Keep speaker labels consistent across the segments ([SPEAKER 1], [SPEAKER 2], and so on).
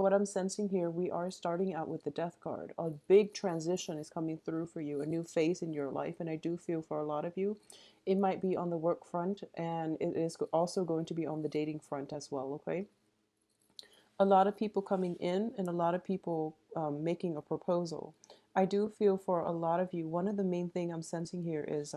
[SPEAKER 1] What I'm sensing here, we are starting out with the death card. A big transition is coming through for you, a new phase in your life. And I do feel for a lot of you, it might be on the work front, and it is also going to be on the dating front as well, okay? A lot of people coming in and a lot of people making a proposal. I do feel for a lot of you, one of the main thing I'm sensing here is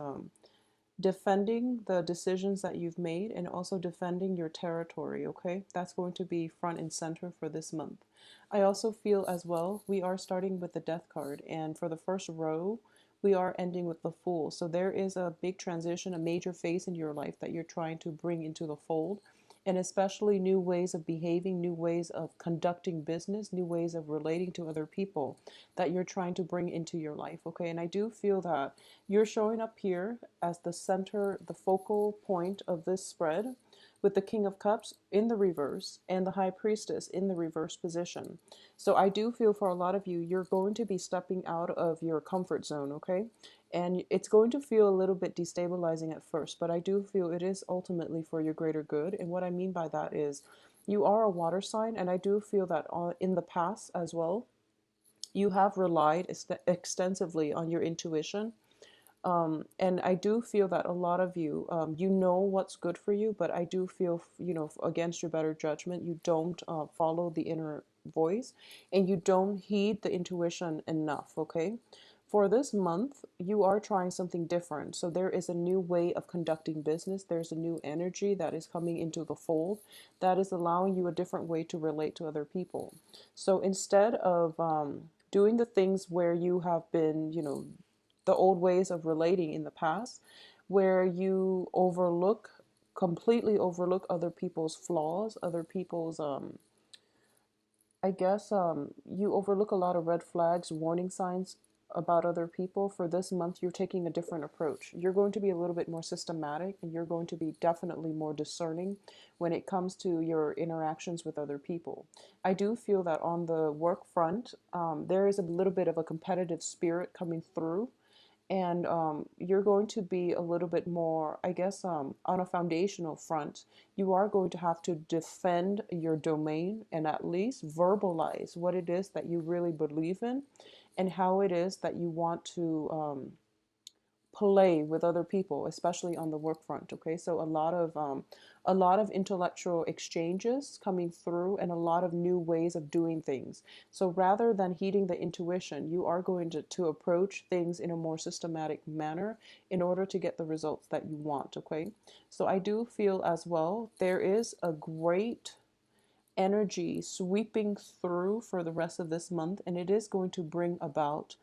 [SPEAKER 1] defending the decisions that you've made and also defending your territory, okay? That's going to be front and center for this month. I also feel as well, we are starting with the death card, and for the first row, we are ending with the Fool. So there is a big transition, a major phase in your life that you're trying to bring into the fold, and especially new ways of behaving, new ways of conducting business, new ways of relating to other people that you're trying to bring into your life, okay? And I do feel that you're showing up here as the center, the focal point of this spread, with the King of Cups in the reverse and the High Priestess in the reverse position. So I do feel for a lot of you, you're going to be stepping out of your comfort zone, okay? And it's going to feel a little bit destabilizing at first, but I do feel it is ultimately for your greater good. And what I mean by that is you are a water sign, and I do feel that in the past as well, you have relied extensively on your intuition, and I do feel that a lot of you, you know what's good for you, but I do feel, against your better judgment, you don't follow the inner voice and you don't heed the intuition enough, okay? For this month, you are trying something different. So there is a new way of conducting business. There's a new energy that is coming into the fold that is allowing you a different way to relate to other people. So instead of doing the things where you have been, the old ways of relating in the past, where you completely overlook other people's flaws, other people's, I guess, you overlook a lot of red flags, warning signs about other people. For this month, you're taking a different approach. You're going to be a little bit more systematic, and you're going to be definitely more discerning when it comes to your interactions with other people. I do feel that on the work front, there is a little bit of a competitive spirit coming through, and you're going to be a little bit more, I guess, on a foundational front. You are going to have to defend your domain and at least verbalize what it is that you really believe in and how it is that you want to play with other people, especially on the work front. Okay, so a lot of intellectual exchanges coming through and a lot of new ways of doing things. So rather than heeding the intuition, you are going to approach things in a more systematic manner in order to get the results that you want. Okay, so I do feel as well there is a great energy sweeping through for the rest of this month, and it is going to bring about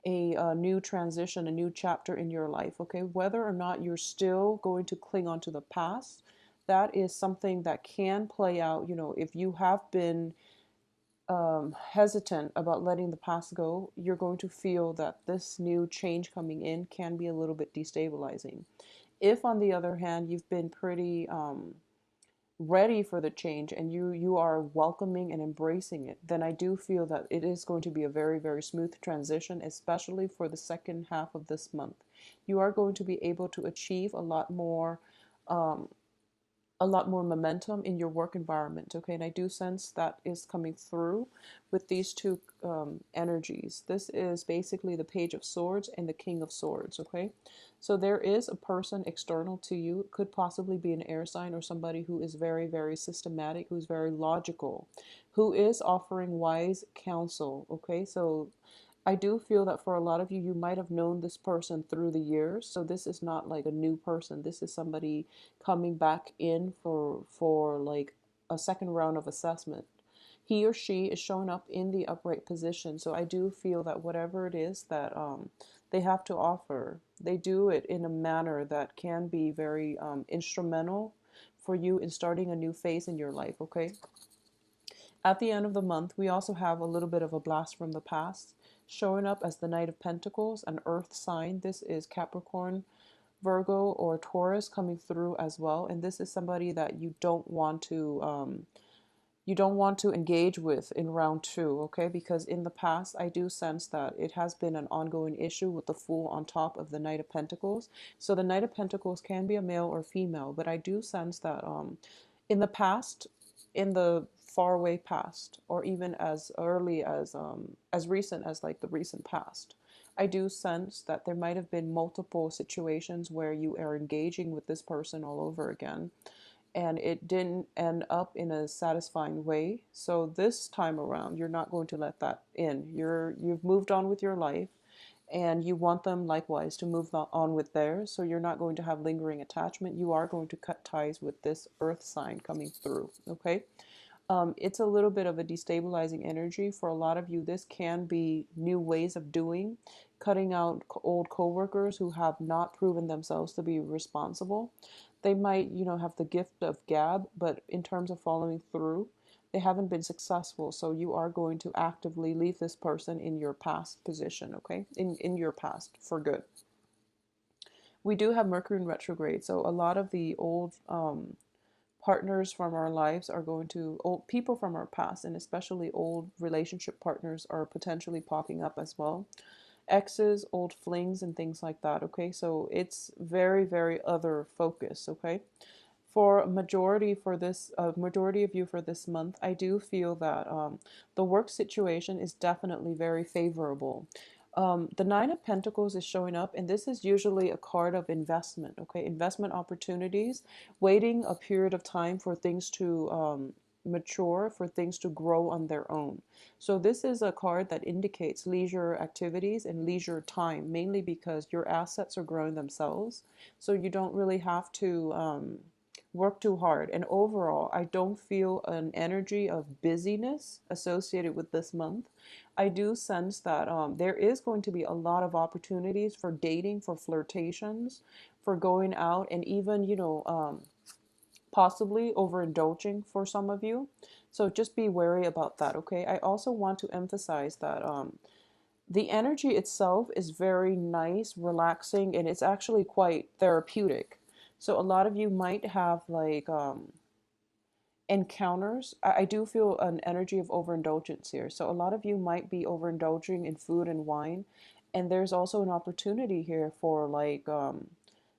[SPEAKER 1] a new transition, a new chapter in your life, okay? Whether or not you're still going to cling on to the past, that is something that can play out. If you have been hesitant about letting the past go, you're going to feel that this new change coming in can be a little bit destabilizing. If, on the other hand, you've been pretty ready for the change and you are welcoming and embracing it, then I do feel that it is going to be a very, very smooth transition, especially for the second half of this month. You are going to be able to achieve um, a lot more momentum in your work environment, okay? And I do sense that is coming through with these two energies. This is basically the Page of Swords and the King of Swords, okay? So there is a person external to you. It could possibly be an air sign or somebody who is very, very systematic, who's very logical, who is offering wise counsel, okay? So I do feel that for a lot of you, you might have known this person through the years. So this is not like a new person. This is somebody coming back in for like a second round of assessment. He or she is showing up in the upright position. So I do feel that whatever it is that they have to offer, they do it in a manner that can be very instrumental for you in starting a new phase in your life, okay? At the end of the month, we also have a little bit of a blast from the past showing up as the Knight of Pentacles, an earth sign. This is Capricorn, Virgo, or Taurus coming through as well. And this is somebody that you don't want to engage with in round two, okay? Because in the past, I do sense that it has been an ongoing issue with the Fool on top of the Knight of Pentacles. So the Knight of Pentacles can be a male or female, but I do sense that in the past, in the faraway past, or even as recent as like the recent past. I do sense that there might have been multiple situations where you are engaging with this person all over again, and it didn't end up in a satisfying way. So this time around, you're not going to let that in. You've moved on with your life, and you want them likewise to move on with theirs. So you're not going to have lingering attachment. You are going to cut ties with this earth sign coming through. Okay. It's a little bit of a destabilizing energy for a lot of you. This can be new ways of doing, cutting out old coworkers who have not proven themselves to be responsible. They might, have the gift of gab, but in terms of following through, they haven't been successful. So you are going to actively leave this person in your past position, okay? In your past for good. We do have Mercury in retrograde, so a lot of the old partners from our lives are going to, old people from our past, and especially old relationship partners are potentially popping up as well. Exes, old flings, and things like that. Okay, so it's very, very other focus. Okay, for majority of you for this month, I do feel that the work situation is definitely very favorable. The Nine of Pentacles is showing up, and this is usually a card of investment. Okay, investment opportunities, waiting a period of time for things to mature, for things to grow on their own. So this is a card that indicates leisure activities and leisure time, mainly because your assets are growing themselves. So you don't really have to work too hard. And overall, I don't feel an energy of busyness associated with this month. I do sense that there is going to be a lot of opportunities for dating, for flirtations, for going out, and even, possibly overindulging for some of you. So just be wary about that, okay? I also want to emphasize that the energy itself is very nice, relaxing, and it's actually quite therapeutic. So a lot of you might have like encounters. I do feel an energy of overindulgence here. So a lot of you might be overindulging in food and wine. And there's also an opportunity here for like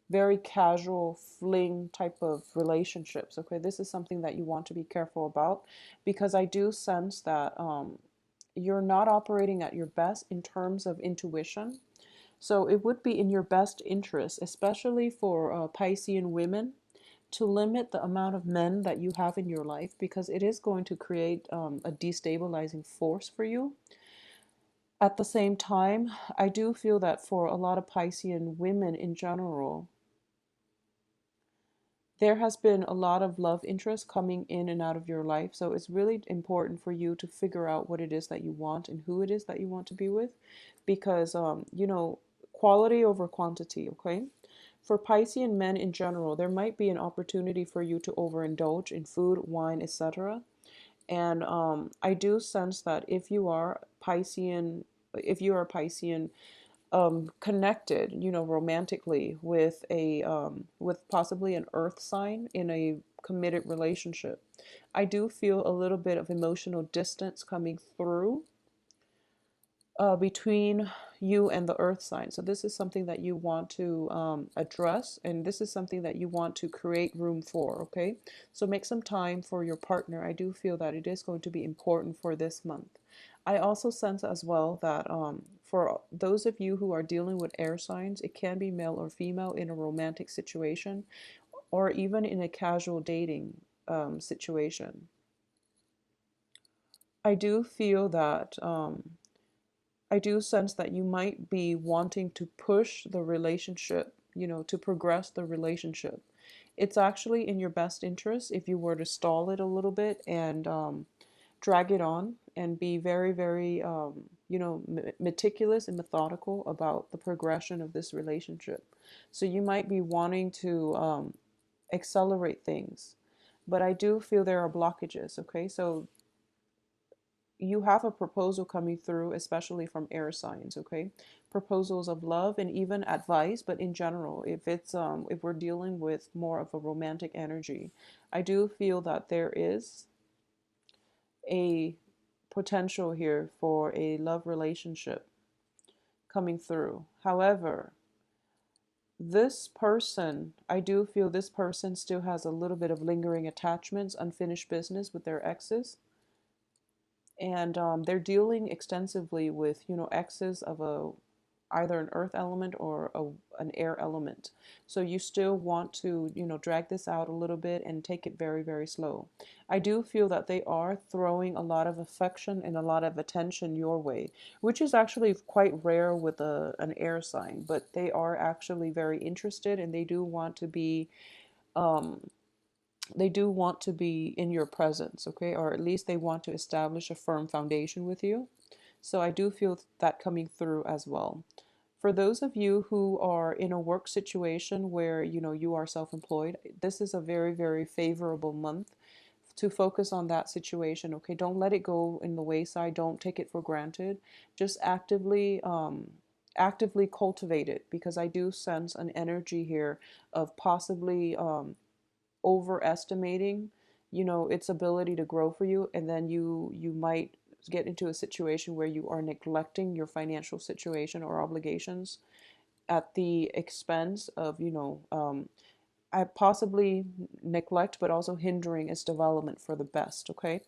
[SPEAKER 1] very casual fling type of relationships. Okay, this is something that you want to be careful about, because I do sense that you're not operating at your best in terms of intuition. So it would be in your best interest, especially for Piscean women, to limit the amount of men that you have in your life, because it is going to create a destabilizing force for you. At the same time, I do feel that for a lot of Piscean women in general, there has been a lot of love interest coming in and out of your life. So it's really important for you to figure out what it is that you want and who it is that you want to be with, because, quality over quantity, okay? For Piscean men in general, there might be an opportunity for you to overindulge in food, wine, etc. And I do sense that if you are Piscean connected, romantically with possibly an earth sign in a committed relationship, I do feel a little bit of emotional distance coming through between you and the earth sign. So this is something that you want to address, and this is something that you want to create room for, okay? So make some time for your partner. I do feel that it is going to be important for this month. I also sense as well that for those of you who are dealing with air signs, it can be male or female in a romantic situation, or even in a casual dating situation. I do feel that I do sense that you might be wanting to push the relationship, to progress the relationship. It's actually in your best interest if you were to stall it a little bit and drag it on and be very, very, meticulous and methodical about the progression of this relationship. So you might be wanting to accelerate things, but I do feel there are blockages, okay? So you have a proposal coming through, especially from air signs, okay? Proposals of love and even advice, but in general, if we're dealing with more of a romantic energy, I do feel that there is a potential here for a love relationship coming through. However, This person, I do feel this person still has a little bit of lingering attachments, unfinished business with their exes. And they're dealing extensively with, exes of a either an earth element or an air element. So you still want to, drag this out a little bit and take it very, very slow. I do feel that they are throwing a lot of affection and a lot of attention your way, which is actually quite rare with an air sign, but they are actually very interested, and um, they do want to be in your presence, okay? Or at least they want to establish a firm foundation with you. So I do feel that coming through as well. For those of you who are in a work situation where, you are self-employed, this is a very, very favorable month to focus on that situation, okay? Don't let it go in the wayside. Don't take it for granted. Just actively cultivate it, because I do sense an energy here of possibly overestimating, its ability to grow for you, and then you might get into a situation where you are neglecting your financial situation or obligations at the expense of, I possibly neglect, but also hindering its development for the best. Okay.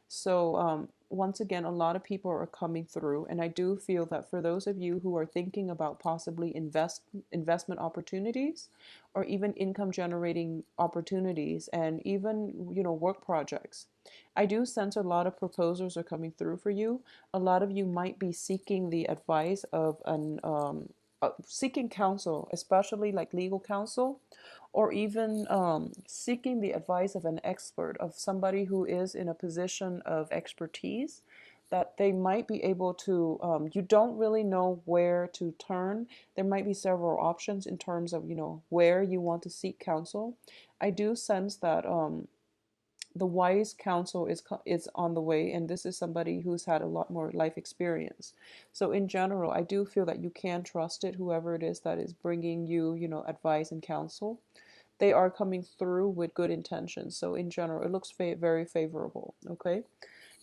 [SPEAKER 1] So, once again, a lot of people are coming through, and I do feel that for those of you who are thinking about possibly investment opportunities, or even income generating opportunities, and even, work projects, I do sense a lot of proposals are coming through for you. A lot of you might be seeking the advice of seeking counsel, especially like legal counsel, or even seeking the advice of an expert, of somebody who is in a position of expertise, that they might be able to, you don't really know where to turn. There might be several options in terms of, where you want to seek counsel. I do sense that the wise counsel is on the way, and this is somebody who's had a lot more life experience. So in general, I do feel that you can trust it, whoever it is that is bringing you, advice and counsel. They are coming through with good intentions. So in general, it looks very favorable. Okay.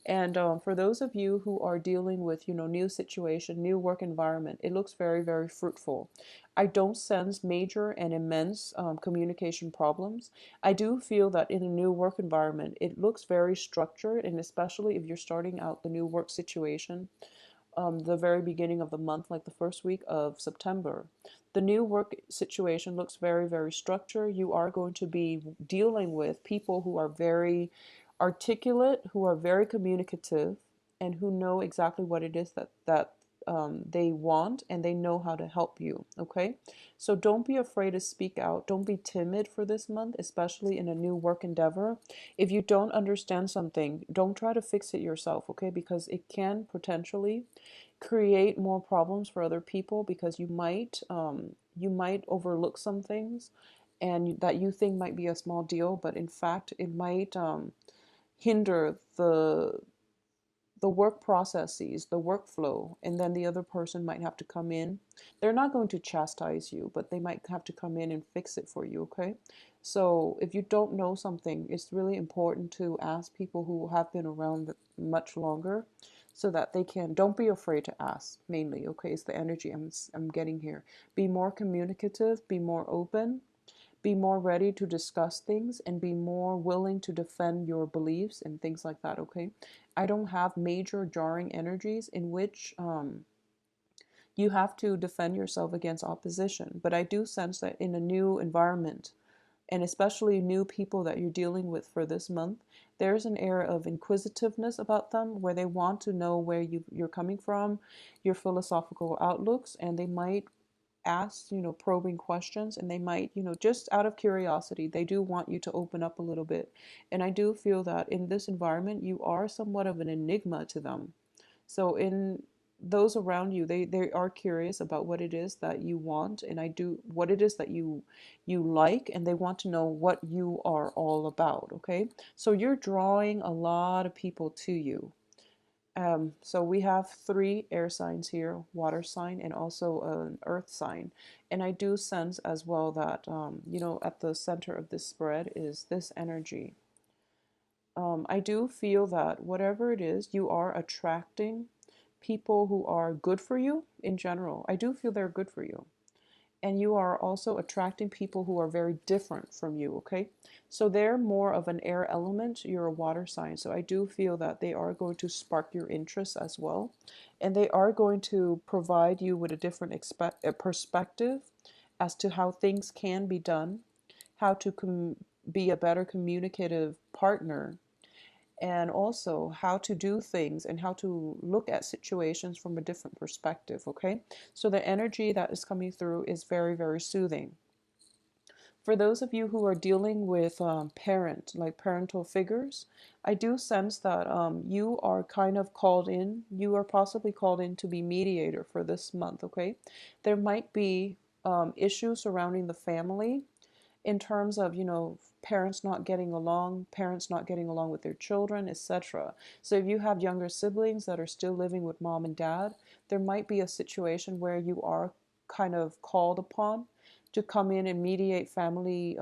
[SPEAKER 1] And for those of you who are dealing with, new situation, new work environment, it looks very, very fruitful. I don't sense major and immense communication problems. I do feel that in a new work environment, it looks very structured, and especially if you're starting out the new work situation, the very beginning of the month, like the first week of September. The new work situation looks very, very structured. You are going to be dealing with people who are very articulate, who are very communicative, and who know exactly what it is that they want, and they know how to help you. Okay, so don't be afraid to speak out. Don't be timid for this month, especially in a new work endeavor. If you don't understand something, don't try to fix it yourself. Okay, because it can potentially create more problems for other people, because you might overlook some things, and that you think might be a small deal, but in fact it might hinder the work processes, the workflow, and then the other person might have to come in. They're not going to chastise you, but they might have to come in and fix it for you, okay? So if you don't know something, it's really important to ask people who have been around much longer, so that they can, don't be afraid to ask, mainly, okay? It's the energy I'm getting here. Be more communicative, be more open, be more ready to discuss things, and be more willing to defend your beliefs and things like that, okay? I don't have major jarring energies in which you have to defend yourself against opposition, but I do sense that in a new environment, and especially new people that you're dealing with for this month, there's an air of inquisitiveness about them, where they want to know where you're coming from, your philosophical outlooks, and they might ask, probing questions, and they might, just out of curiosity, they do want you to open up a little bit. And I do feel that in this environment, you are somewhat of an enigma to them. So in those around you, they are curious about what it is that you want, and what it is that you like, and they want to know what you are all about. Okay, so you're drawing a lot of people to you. So we have three air signs here: water sign, and also an earth sign. And I do sense as well that, at the center of this spread is this energy. I do feel that whatever it is, you are attracting people who are good for you in general. I do feel they're good for you. and you are also attracting people who are very different from you, okay? So they're more of an air element, you're a water sign. So I do feel that they are going to spark your interest as well. And they are going to provide you with a different perspective as to how things can be done, how to be a better communicative partner, and also how to do things and how to look at situations from a different perspective, okay? So the energy that is coming through is very, very soothing. For those of you who are dealing with parental figures, I do sense that you are kind of called in, you are possibly called in to be mediator for this month, okay? There might be issues surrounding the family in terms of, parents not getting along, parents not getting along with their children, etc. So if you have younger siblings that are still living with mom and dad, there might be a situation where you are kind of called upon to come in and mediate family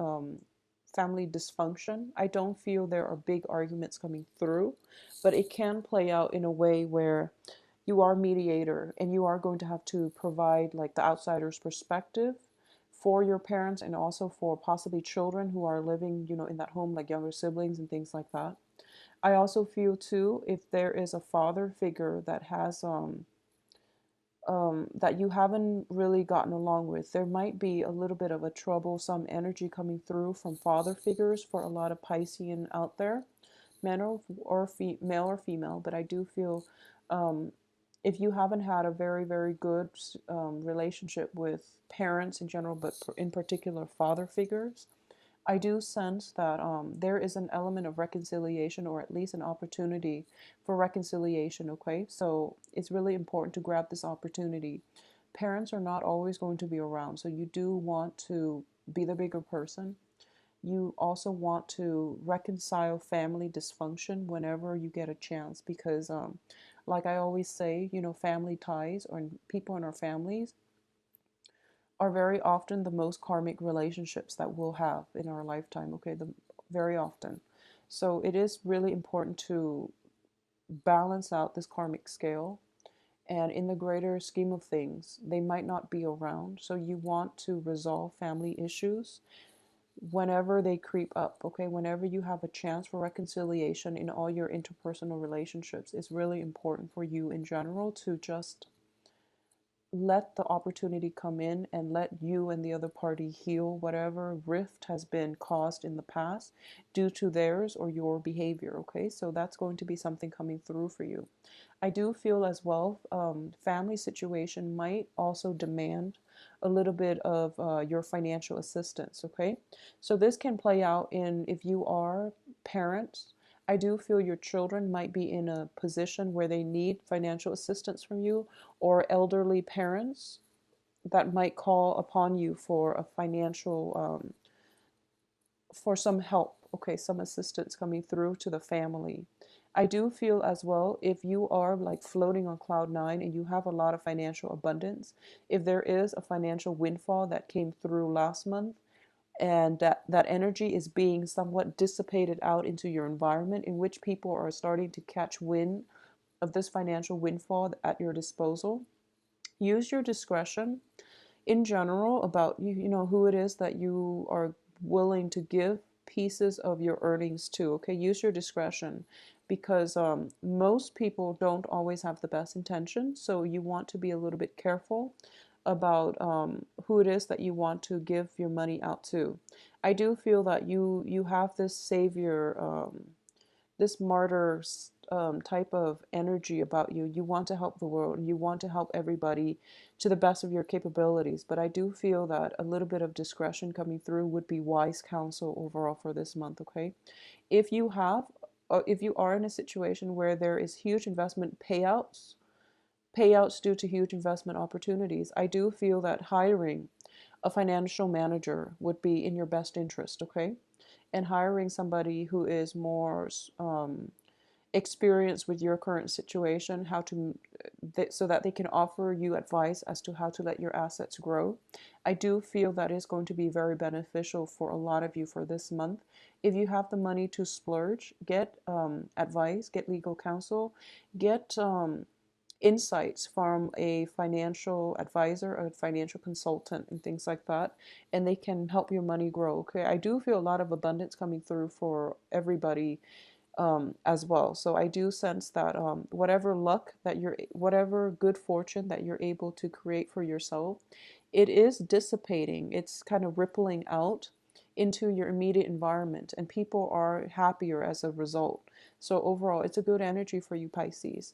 [SPEAKER 1] dysfunction. I don't feel there are big arguments coming through, but it can play out in a way where you are mediator and you are going to have to provide like the outsider's perspective for your parents and also for possibly children who are living, in that home, like younger siblings and things like that. I also feel too, if there is a father figure that has that you haven't really gotten along with, there might be a little bit of a troublesome energy coming through from father figures for a lot of Piscean out there, male or female. But I do feel um, if you haven't had a very, very good relationship with parents in general, but in particular father figures, I do sense that there is an element of reconciliation, or at least an opportunity for reconciliation, okay? So it's really important to grab this opportunity. Parents are not always going to be around, so you do want to be the bigger person. You also want to reconcile family dysfunction whenever you get a chance, because, like I always say, family ties or people in our families are very often the most karmic relationships that we'll have in our lifetime, okay? Very often. So it is really important to balance out this karmic scale. And in the greater scheme of things, they might not be around. So you want to resolve family issues whenever they creep up, okay? Whenever you have a chance for reconciliation in all your interpersonal relationships, it's really important for you in general to just let the opportunity come in and let you and the other party heal whatever rift has been caused in the past due to theirs or your behavior, okay? So that's going to be something coming through for you. I do feel as well, family situation might also demand a little bit of your financial assistance, okay? So this can play out in, if you are parents, I do feel your children might be in a position where they need financial assistance from you, or elderly parents that might call upon you for a for some help, okay, some assistance coming through to the family. I do feel as well, if you are like floating on cloud nine and you have a lot of financial abundance, if there is a financial windfall that came through last month, and that energy is being somewhat dissipated out into your environment, in which people are starting to catch wind of this financial windfall at your disposal, use your discretion in general about who it is that you are willing to give pieces of your earnings to, okay? Use your discretion, because most people don't always have the best intentions, so you want to be a little bit careful about who it is that you want to give your money out to. I do feel that you have this savior, this martyr type of energy about you. You want to help the world and you want to help everybody to the best of your capabilities. But I do feel that a little bit of discretion coming through would be wise counsel overall for this month, okay? If you have, if you are in a situation where there is huge investment payouts due to huge investment opportunities, I do feel that hiring a financial manager would be in your best interest, okay? And hiring somebody who is more experienced with your current situation, so that they can offer you advice as to how to let your assets grow. I do feel that is going to be very beneficial for a lot of you for this month. If you have the money to splurge, get advice, get legal counsel, get insights from a financial advisor, a financial consultant, and things like that, and they can help your money grow. Okay, I do feel a lot of abundance coming through for everybody as well. So I do sense that whatever luck that whatever good fortune that you're able to create for yourself, it is dissipating. It's kind of rippling out into your immediate environment, and people are happier as a result. So overall, it's a good energy for you, Pisces.